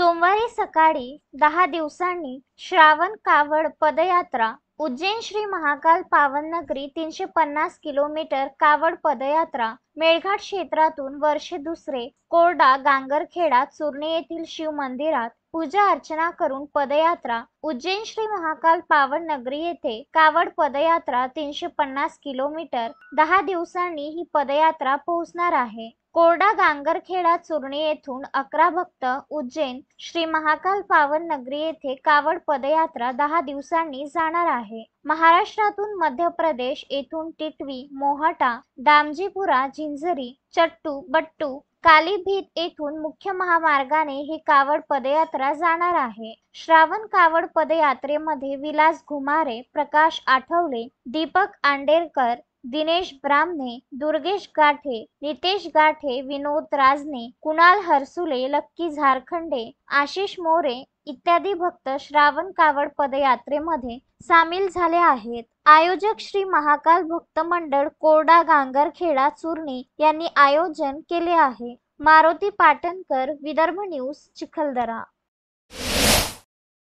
सोमवारी सकाळी 10 दिवसांनी श्रावण कावड पदयात्रा उज्जैन श्री महाकाल पावननगरी 350 किलोमीटर कावड पदयात्रा मेळघाट क्षेत्रातून वर्षे दुसरे कोरडा गांगरखेडा चुरणे येथील शिव मंदिरात पूजा अर्चना करून पदयात्रा उज्जैन श्री महाकाल पावननगरी येथे कावड पदयात्रा 350 किलोमीटर 10 दिवसांनी ही पदयात्रा पोहोचणार आहे। कोरडा गांगरखेडा चुरणे येथून 11 भक्त उज्जैन श्री महाकाल पावननगरी येथे कावड पदयात्रा 10 दिवसांनी जाणार आहे। महाराष्ट्रातून मध्य प्रदेश येथून टिटवी मोहाटा दामजीपुरा झिंझरी चट्टू बट्टू कालीभीत येथून मुख्य महामार्गाने ही कावड पदयात्रा जाणार आहे। श्रावण कावड पदयात्रेमध्ये विलास घुमारे प्रकाश आठवले दीपक आंडेरकर दिनेश ब्राह्मणे दुर्गेश गाठे नितेश गाठे विनोद राजने कुणाल हरसुले लक्की झारखंडे आशिष मोरे इत्यादी भक्त श्रावण कावड पदयात्रेमध्ये सामील झाले आहेत। आयोजक श्री महाकाल भक्त मंडळ कोरडा गांगरखेडा चुरणे यांनी आयोजन केले आहे। मारुती पाटणकर विदर्भ न्यूज चिखलदरा।